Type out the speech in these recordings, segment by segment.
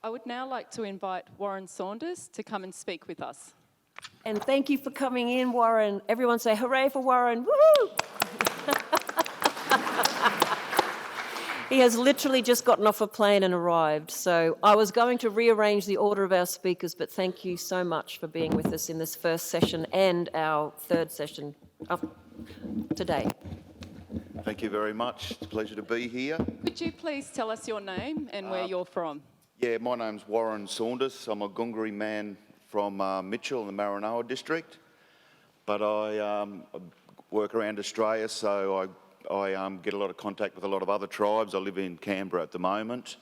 I would now like to invite Warren Saunders to come and speak with us. And thank you for coming in, Warren. Everyone say hooray for Warren. Woohoo! He has literally just gotten off a plane and arrived. So I was going to rearrange the order of our speakers, but thank you so much for being with us in this first session and our third session of today. Thank you very much. It's a pleasure to be here. Could you please tell us your name and where you're from? Yeah, my name's Warren Saunders. I'm a Gungari man from Mitchell in the Maranoa district, but I work around Australia, so I get a lot of contact with a lot of other tribes. I live in Canberra at the moment,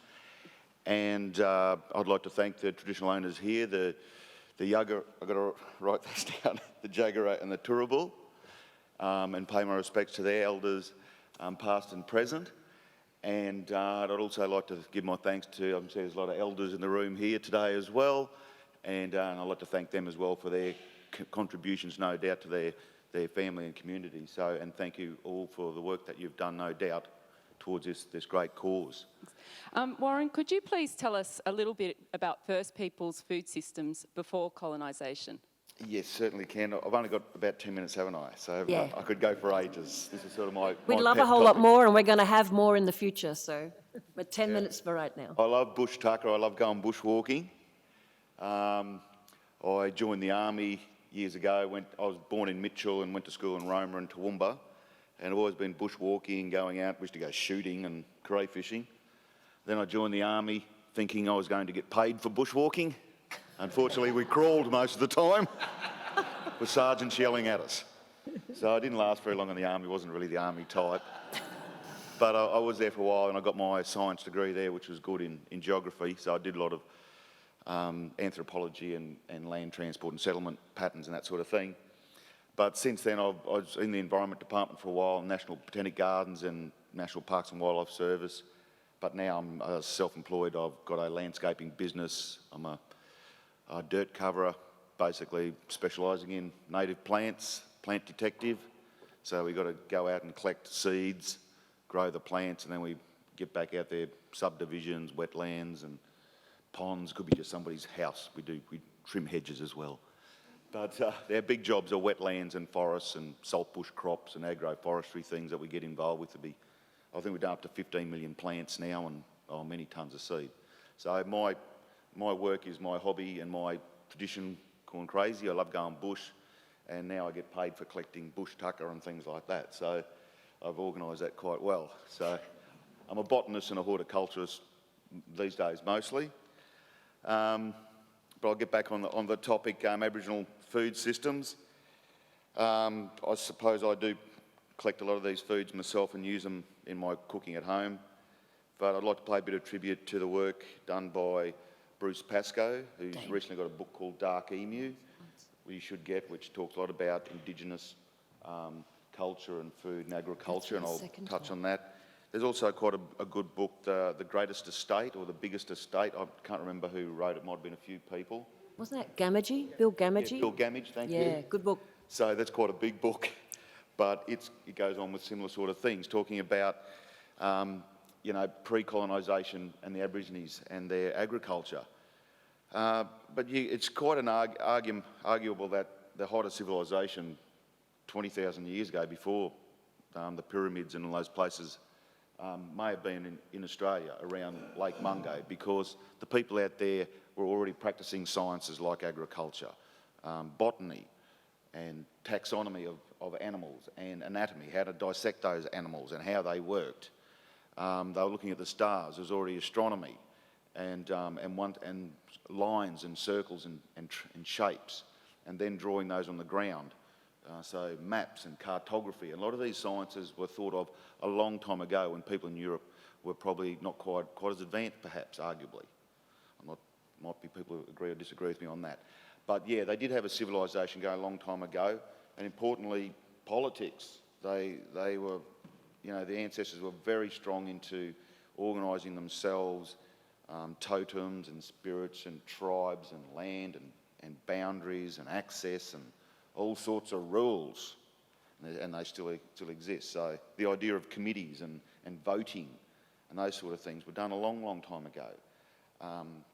and I'd like to thank the traditional owners here, the Yagara, I've got to write this down, the Jagera and the Turrbal, and pay my respects to their elders, past and present. And I'd also like to give my thanks to, I can see there's a lot of elders in the room here today as well, and I'd like to thank them as well for their contributions, no doubt, to their family and community. So, and thank you all for the work that you've done, no doubt, towards this great cause. Warren, could you please tell us a little bit about First Peoples food systems before colonisation? Yes, certainly can. I've only got about 10 minutes, haven't I? So Yeah. I could go for ages. This is sort of my We'd love pet a whole lot topic. more, and we're going to have more in the future. So, but 10 minutes for right now. I love bush tucker. I love going bushwalking. I joined the army years ago. I was born in Mitchell and went to school in Roma and Toowoomba, and I've always been bushwalking, going out. We used to go shooting and cray fishing. Then I joined the army thinking I was going to get paid for bushwalking. Unfortunately, we crawled most of the time with sergeants yelling at us. So I didn't last very long in the army, wasn't really the army type. But I was there for a while, and I got my science degree there, which was good in geography. So I did a lot of anthropology and land transport and settlement patterns and that sort of thing. But since then, I was in the Environment Department for a while, National Botanic Gardens and National Parks and Wildlife Service. But now I'm self-employed. I've got a landscaping business. I'm a dirt coverer, basically specialising in native plants, plant detective. So we've got to go out and collect seeds, grow the plants, and then we get back out there, subdivisions, wetlands and ponds. Could be just somebody's house. We trim hedges as well. But our big jobs are wetlands and forests and saltbush crops and agroforestry things that we get involved with. I think we've done up to 15 million plants now and many tonnes of seed. So my work is my hobby and my tradition gone crazy. I love going bush, and now I get paid for collecting bush tucker and things like that. So I've organised that quite well. So I'm a botanist and a horticulturist these days mostly. But I'll get back on the topic, Aboriginal food systems. I suppose I do collect a lot of these foods myself and use them in my cooking at home. But I'd like to pay a bit of tribute to the work done by Bruce Pascoe, who's recently got a book called Dark Emu, you should get, which talks a lot about Indigenous culture and food and agriculture, and I'll touch on that. There's also quite a good book, The Greatest Estate, or The Biggest Estate. I can't remember who wrote it, might have been a few people. Wasn't that Gammage? Bill Gammage? Yeah, Bill Gammage, thank you. Yeah, good book. So that's quite a big book, but it goes on with similar sort of things, talking about pre-colonisation and the Aborigines and their agriculture. But it's quite an arguable that the height of civilisation 20,000 years ago, before the pyramids and all those places, may have been in Australia around Lake Mungo, because the people out there were already practising sciences like agriculture, botany and taxonomy of animals and anatomy, how to dissect those animals and how they worked. They were looking at the stars. There was already astronomy and lines and circles and shapes, and then drawing those on the ground. So maps and cartography. And a lot of these sciences were thought of a long time ago when people in Europe were probably not quite as advanced, perhaps, arguably. Might be people who agree or disagree with me on that. But yeah, they did have a civilisation going a long time ago, and importantly, politics. They were, the ancestors were very strong into organising themselves, totems and spirits and tribes and land and boundaries and access and all sorts of rules, and they still exist. So the idea of committees and voting and those sort of things were done a long, long time ago.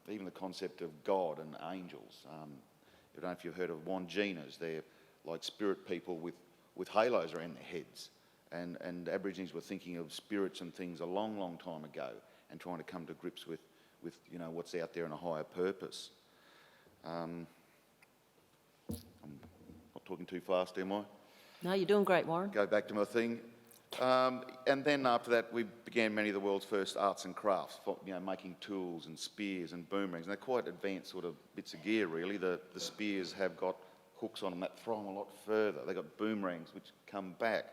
even the concept of God and angels. I don't know if you've heard of Wanginas. They're like spirit people with halos around their heads. And Aborigines were thinking of spirits and things a long, long time ago and trying to come to grips with you know, what's out there and a higher purpose. I'm not talking too fast, am I? No, you're doing great, Warren. Go back to my thing. And then after that, we began many of the world's first arts and crafts, you know, making tools and spears and boomerangs. And they're quite advanced sort of bits of gear, really. The spears have got hooks on them that throw them a lot further. They've got boomerangs which come back.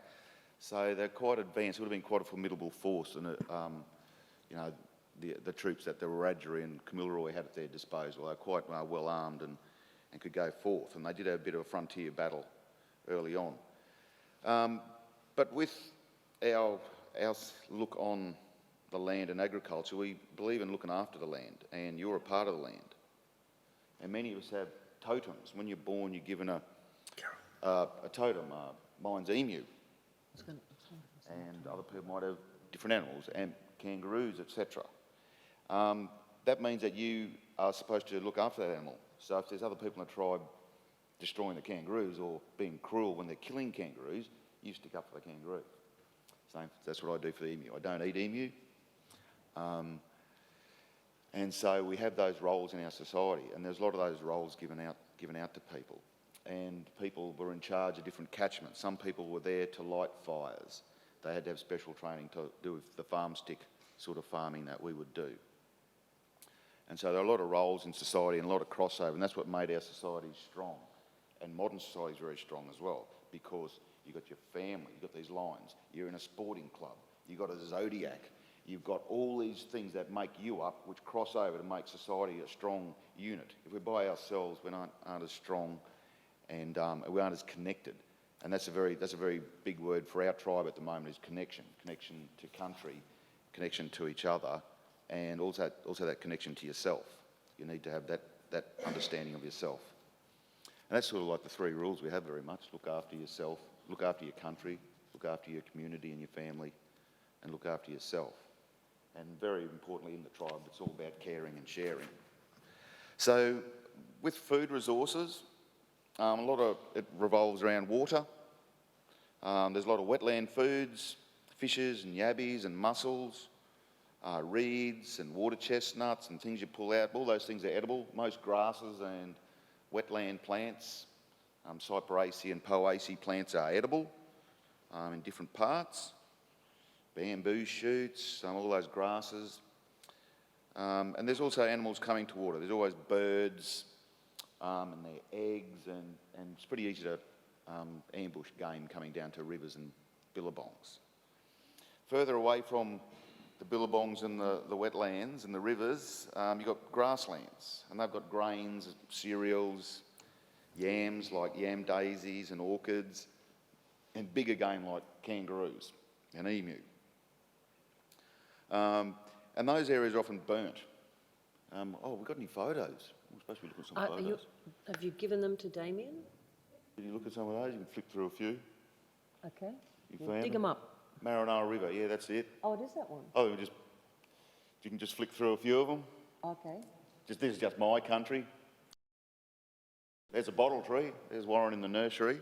So they're quite advanced. It would have been quite a formidable force, and you know, the troops that the Wiradjuri and Kamilaroi had at their disposal. They were quite well armed and could go forth. And they did have a bit of a frontier battle early on. But with our look on the land and agriculture, we believe in looking after the land, and you're a part of the land. And many of us have totems. When you're born, you're given a totem. Mine's emu. And other people might have different animals, and kangaroos, etc. That means that you are supposed to look after that animal. So if there's other people in the tribe destroying the kangaroos or being cruel when they're killing kangaroos, you stick up for the kangaroo. So that's what I do for the emu. I don't eat emu. And so we have those roles in our society, and there's a lot of those roles given out to people. And people were in charge of different catchments. Some people were there to light fires. They had to have special training to do with the farm stick sort of farming that we would do. And so there are a lot of roles in society and a lot of crossover, and that's what made our society strong. And modern society is very strong as well, because you've got your family, you've got these lines, you're in a sporting club, you've got a zodiac, you've got all these things that make you up, which cross over to make society a strong unit. If we're by ourselves, we aren't as strong, and we aren't as connected. And that's a very big word for our tribe at the moment, is connection to country, connection to each other, and also that connection to yourself. You need to have that understanding of yourself. And that's sort of like the three rules we have very much: look after yourself, look after your country, look after your community and your family, and look after yourself. And very importantly in the tribe, it's all about caring and sharing. So with food resources, a lot of it revolves around water. There's a lot of wetland foods, fishes and yabbies and mussels, reeds and water chestnuts and things you pull out. All those things are edible. Most grasses and wetland plants, Cyperaceae and Poaceae plants are edible in different parts. Bamboo shoots, all those grasses. And there's also animals coming to water. There's always birds and their eggs, and it's pretty easy to ambush game coming down to rivers and billabongs. Further away from the billabongs and the wetlands and the rivers, you've got grasslands, and they've got grains, cereals, yams like yam daisies and orchids, and bigger game like kangaroos and emu. And those areas are often burnt. We've got any photos? We're supposed to be looking at some photos. Have you given them to Damien? Did you look at some of those? You can flick through a few. Okay. Found Dig them up. Marinara River, yeah, that's it. Oh, it is that one? Oh, you can just flick through a few of them. Okay. This is just my country. There's a bottle tree. There's Warren in the nursery.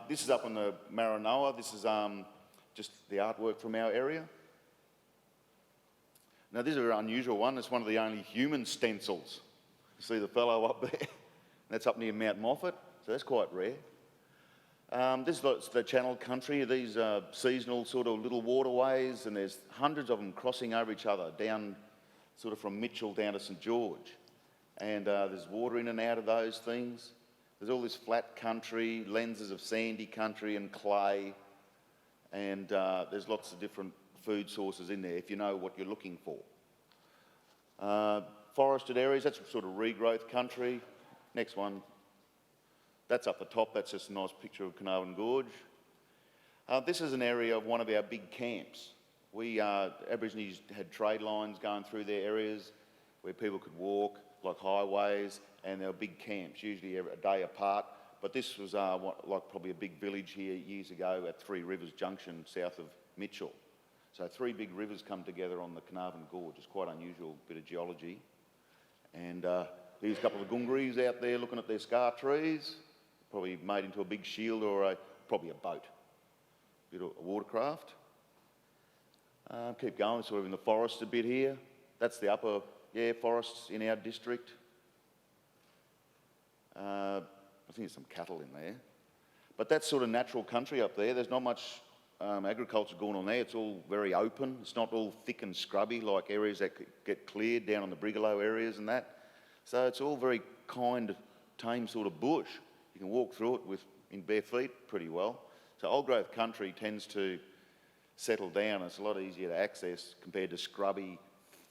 This is up on the Maranoa. This is just the artwork from our area. Now, this is a very unusual one. It's one of the only human stencils. You see the fellow up there? That's up near Mount Moffat, so that's quite rare. This is the Channel Country. These are seasonal sort of little waterways, and there's hundreds of them crossing over each other down sort of from Mitchell down to St George. And there's water in and out of those things. There's all this flat country, lenses of sandy country and clay, and there's lots of different food sources in there if you know what you're looking for. Forested areas, that's sort of regrowth country. Next one. That's up the top. That's just a nice picture of Carnarvon Gorge. This is an area of one of our big camps. Aborigines had trade lines going through their areas where people could walk, like highways, and there were big camps, usually a day apart. But this was like probably a big village here years ago at Three Rivers Junction, south of Mitchell. So 3 big rivers come together on the Carnarvon Gorge. It's quite unusual bit of geology. And here's a couple of Goongarees out there looking at their scar trees, probably made into a big shield or probably a boat, a watercraft. Keep going, sort of in the forest a bit here. That's the upper, forests in our district. I think there's some cattle in there. But that's sort of natural country up there. There's not much agriculture going on there. It's all very open. It's not all thick and scrubby like areas that get cleared down on the Brigalow areas and that. So it's all very kind, tame sort of bush. You can walk through it in bare feet pretty well. So old growth country tends to settle down. It's a lot easier to access compared to scrubby,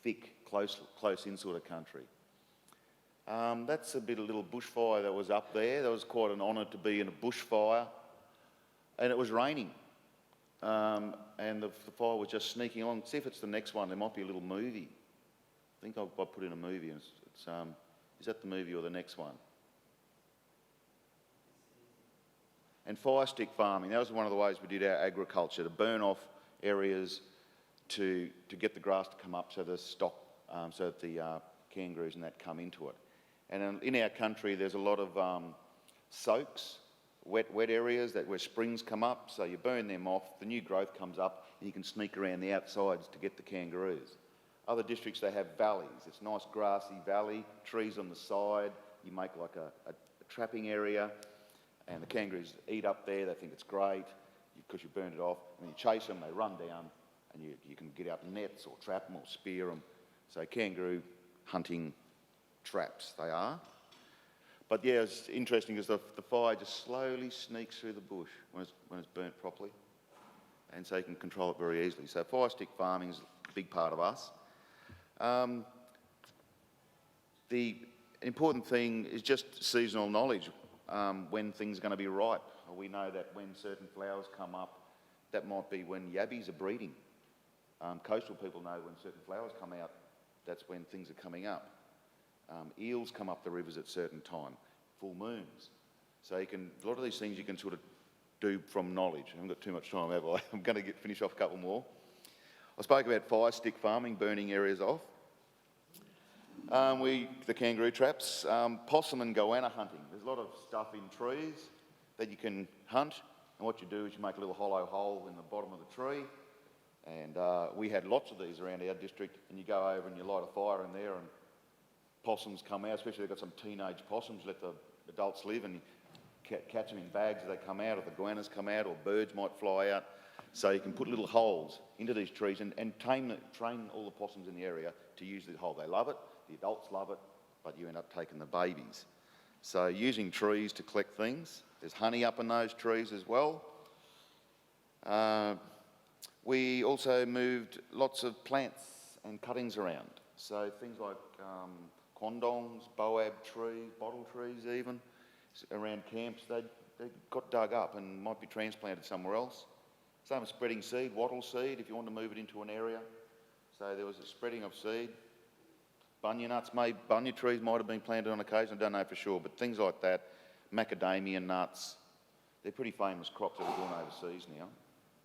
thick, close in sort of country. That's a little bushfire that was up there. That was quite an honour to be in a bushfire. And it was raining. And the fire was just sneaking along. See if it's the next one. There might be a little movie. I think I'll put in a movie. Is that the movie or the next one? And fire stick farming. That was one of the ways we did our agriculture, to burn off areas to get the grass to come up so the stock, so that the kangaroos and that come into it. And in our country, there's a lot of soaks, wet areas where springs come up. So you burn them off, the new growth comes up, and you can sneak around the outsides to get the kangaroos. Other districts, they have valleys. It's a nice grassy valley, trees on the side. You make like a trapping area, and the kangaroos eat up there. They think it's great because you burned it off. And you chase them, they run down, and you can get out nets or trap them or spear them. So kangaroo hunting traps they are. But yeah, it's interesting because the fire just slowly sneaks through the bush when it's burnt properly. And so you can control it very easily. So fire stick farming is a big part of us. The important thing is just seasonal knowledge, when things are going to be ripe. We know that when certain flowers come up, that might be when yabbies are breeding. Coastal people know when certain flowers come out, that's when things are coming up. Eels come up the rivers at certain time, full moons. So a lot of these things you can sort of do from knowledge. I haven't got too much time, have I? I'm going to finish off a couple more. I spoke about fire stick farming, burning areas off. The kangaroo traps, possum and goanna hunting. There's a lot of stuff in trees that you can hunt, and what you do is you make a little hollow hole in the bottom of the tree, and we had lots of these around our district, and you go over and you light a fire in there, and possums come out, especially they've got some teenage possums, let the adults live, and you catch them in bags as they come out, or the goannas come out, or birds might fly out. So you can put little holes into these trees and train all the possums in the area to use the hole. They love it, the adults love it, but you end up taking the babies. So using trees to collect things. There's honey up in those trees as well. We also moved lots of plants and cuttings around. So things like quandongs, boab trees, bottle trees even, around camps, they got dug up and might be transplanted somewhere else. Same as spreading seed, wattle seed, if you want to move it into an area. So there was a spreading of seed. Bunya trees might have been planted on occasion, I don't know for sure, but things like that, macadamia nuts, they're pretty famous crops that are grown overseas now.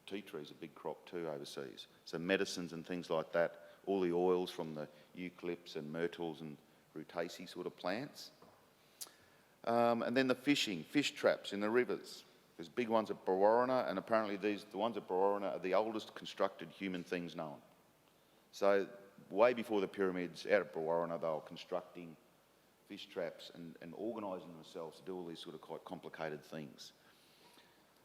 Tea trees are a big crop too overseas. So medicines and things like that, all the oils from the eucalypts and myrtles and rutaceae sort of plants. And then the fish traps in the rivers. There's big ones at Brewarrina, and apparently the ones at Brewarrina are the oldest constructed human things known. So way before the pyramids, out at Brewarrina, they were constructing fish traps and organising themselves to do all these sort of quite complicated things.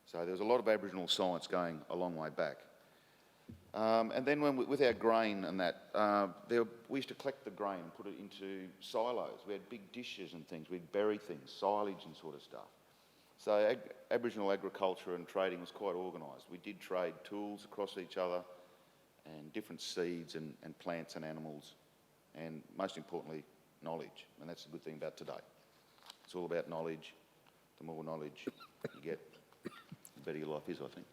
So there's a lot of Aboriginal science going a long way back. And then with our grain and that, we used to collect the grain and put it into silos. We had big dishes and things. We'd bury things, silage and sort of stuff. So Aboriginal agriculture and trading was quite organised. We did trade tools across each other and different seeds and plants and animals, and most importantly, knowledge. And that's the good thing about today. It's all about knowledge. The more knowledge you get, the better your life is, I think.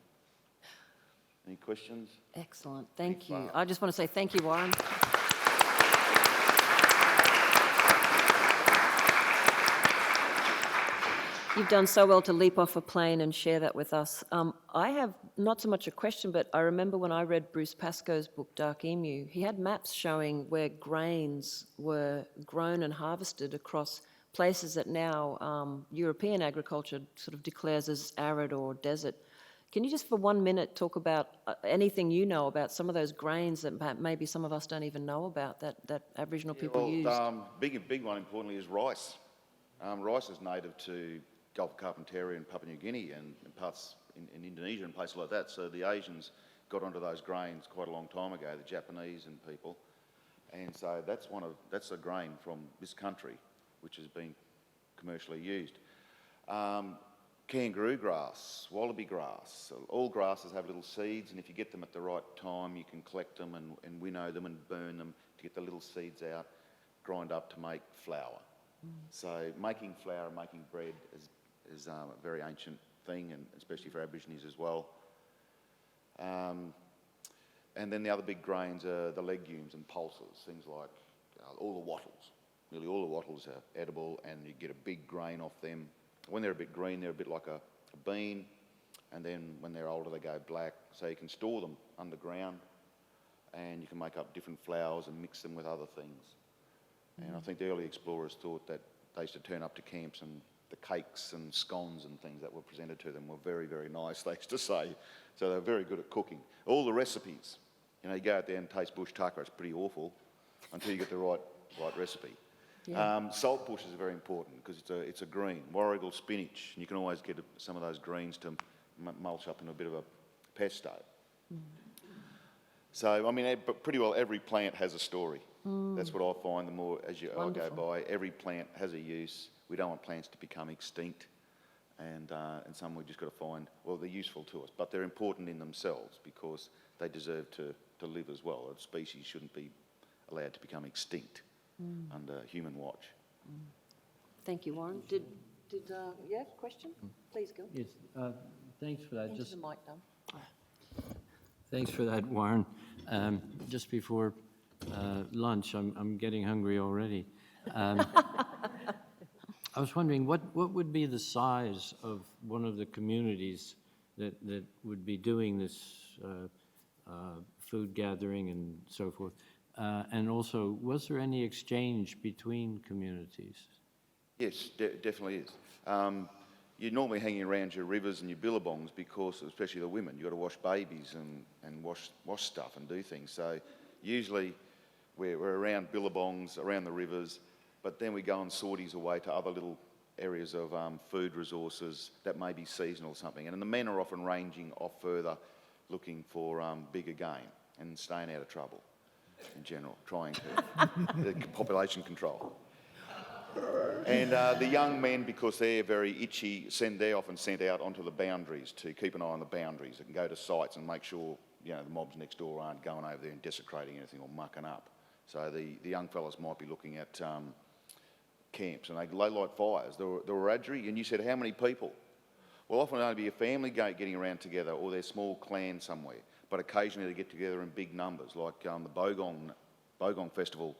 Any questions? Excellent, thank you. I just want to say thank you, Warren. You've done so well to leap off a plane and share that with us. I have not so much a question, but I remember when I read Bruce Pascoe's book, Dark Emu, he had maps showing where grains were grown and harvested across places that now European agriculture sort of declares as arid or desert. Can you just for 1 minute talk about anything you know about some of those grains that maybe some of us don't even know about that Aboriginal people used? Big one, importantly, is rice. Rice is native to Gulf of Carpentaria and Papua New Guinea and parts in Indonesia and places like that. So the Asians got onto those grains quite a long time ago, the Japanese and people. And so that's a grain from this country which has been commercially used. Kangaroo grass, wallaby grass, all grasses have little seeds, and if you get them at the right time, you can collect them and winnow them and burn them to get the little seeds out, grind up to make flour. So making flour, making bread is a very ancient thing, and especially for Aborigines as well. And then the other big grains are the legumes and pulses, things like all the wattles. Nearly all the wattles are edible, and you get a big grain off them. When they're a bit green, they're a bit like a bean, and then when they're older, they go black. So you can store them underground, and you can make up different flours and mix them with other things. And I think the early explorers thought that they used to turn up to camps and the cakes and scones and things that were presented to them were very, very nice, they used to say. So they're very good at cooking. All the recipes, you go out there and taste bush tucker, it's pretty awful until you get the right recipe. Yeah. Salt bush is very important because it's a green, warrigal spinach, and you can always get some of those greens to mulch up into a bit of a pesto. So, I mean, pretty well every plant has a story. That's what I find the more as I go by. Every plant has a use. We don't want plants to become extinct, and some we've just got to find, well, they're useful to us, but they're important in themselves because they deserve to live as well. A species shouldn't be allowed to become extinct under human watch. Thank you, Warren. Did you have a question? Please go. Yes, thanks for that. Into the mic, Dom. Thanks for that, Warren. Just before lunch, I'm getting hungry already. I was wondering what would be the size of one of the communities that would be doing this food gathering and so forth? And also, was there any exchange between communities? Yes, definitely is. You're normally hanging around your rivers and your billabongs because, especially the women, you've got to wash babies and wash stuff and do things. So usually we're around billabongs, around the rivers, but then we go on sorties away to other little areas of food resources that may be seasonal or something. And the men are often ranging off further looking for bigger game and staying out of trouble in general, trying to the population control. And the young men, because they're very itchy, they're often sent out onto the boundaries to keep an eye on the boundaries. They can go to sites and make sure the mobs next door aren't going over there and desecrating anything or mucking up. So the young fellas might be looking at camps, and they light fires. The Wiradjuri, and you said how many people? Well, often it'll only be a family getting around together, or their small clan somewhere. But occasionally they get together in big numbers, like the Bogong Festival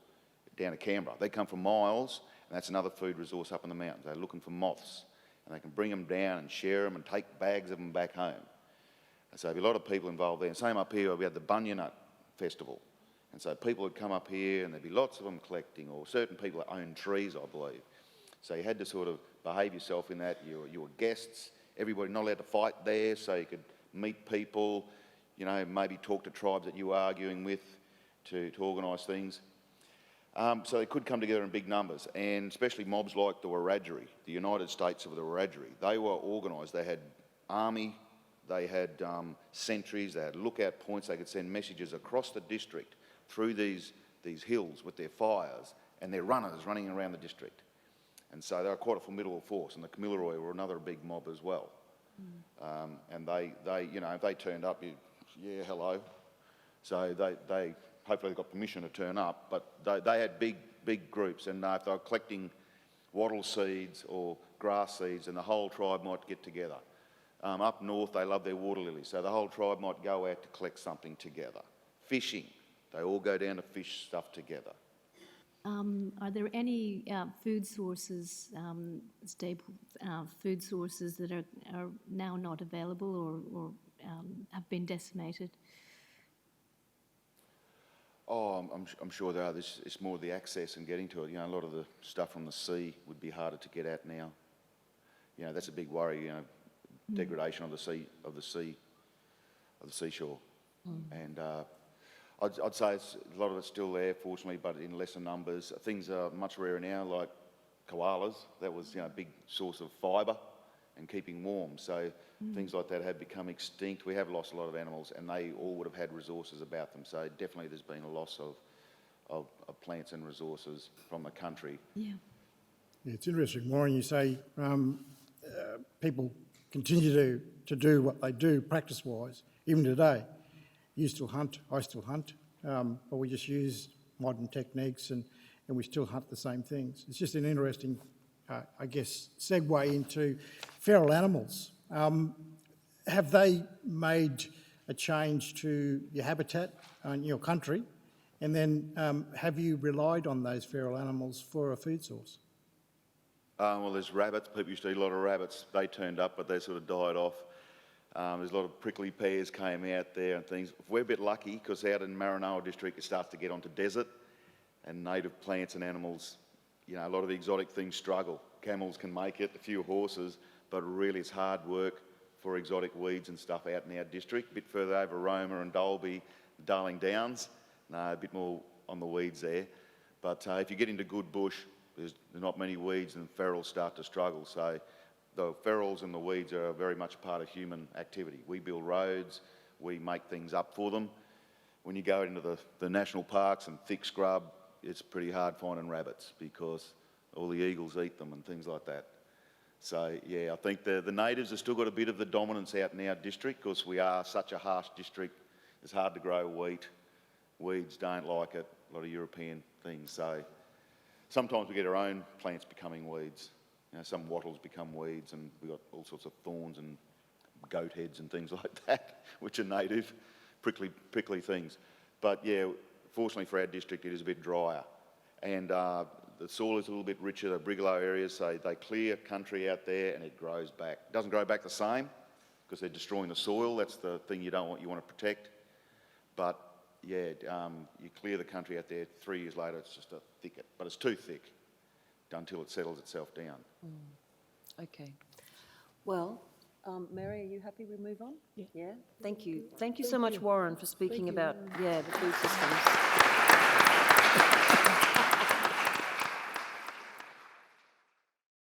down at Canberra. They come from miles, and that's another food resource up in the mountains. They're looking for moths, and they can bring them down and share them and take bags of them back home. And so there'll be a lot of people involved there. And same up here, we had the Bunya Nut Festival. And so people would come up here, and there'd be lots of them collecting, or certain people that own trees, I believe. So you had to sort of behave yourself in that. You were guests. Everybody not allowed to fight there, so you could meet people, maybe talk to tribes that you were arguing with to organise things. So they could come together in big numbers, and especially mobs like the Wiradjuri, the United States of the Wiradjuri. They were organised. They had army, they had sentries, they had lookout points. They could send messages across the district through these hills with their fires and their runners running around the district. And so they were quite a formidable force, and the Kamilaroi were another big mob as well. And they if they turned up, yeah, hello. So they hopefully they got permission to turn up, but they had big groups, and if they were collecting wattle seeds or grass seeds, and the whole tribe might get together. Up north, they love their water lilies, so the whole tribe might go out to collect something together. Fishing, they all go down to fish stuff together. Are there any food sources, staple food sources that are now not available or have been decimated? Oh, I'm sure there are. It's more the access and getting to it. You know, a lot of the stuff from the sea would be harder to get at now. You know, that's a big worry. You know, degradation of the seashore, and I'd say a lot of it's still there, fortunately, but in lesser numbers. Things are much rarer now, like koalas. That was, you know, a big source of fibre and keeping warm. So things like that have become extinct. We have lost a lot of animals, and they all would have had resources about them. So definitely there's been a loss of plants and resources from the country. Yeah. Yeah, it's interesting, Warren, you say people continue to do what they do practice-wise, even today. You still hunt, I still hunt, but we just use modern techniques and we still hunt the same things. It's just an interesting, I guess, segue into feral animals. Have they made a change to your habitat and your country? And then have you relied on those feral animals for a food source? Well, there's rabbits. People used to eat a lot of rabbits. They turned up, but they sort of died off. There's a lot of prickly pears came out there and things. We're a bit lucky because out in Maranoa district it starts to get onto desert and native plants and animals. You know, a lot of the exotic things struggle. Camels can make it, a few horses, but really it's hard work for exotic weeds and stuff out in our district. A bit further over Roma and Dalby, Darling Downs, no, a bit more on the weeds there. But if you get into good bush, there's not many weeds and ferals start to struggle. So the ferals and the weeds are very much part of human activity. We build roads, we make things up for them. When you go into the national parks and thick scrub, it's pretty hard finding rabbits because all the eagles eat them and things like that. So yeah, I think the natives have still got a bit of the dominance out in our district because we are such a harsh district. It's hard to grow wheat. Weeds don't like it, a lot of European things. So sometimes we get our own plants becoming weeds. You know, some wattles become weeds and we've got all sorts of thorns and goat heads and things like that, which are native, prickly things. But yeah, fortunately for our district, it is a bit drier. And the soil is a little bit richer, the brigalow areas, so they clear country out there and it grows back. It doesn't grow back the same because they're destroying the soil. That's the thing you want to protect. But yeah, you clear the country out there, 3 years later it's just a thicket, but it's too thick until it settles itself down. Okay. Well, Mary, are you happy we move on? Yeah. Thank you. Thank you so much, Warren, for speaking about, the food systems.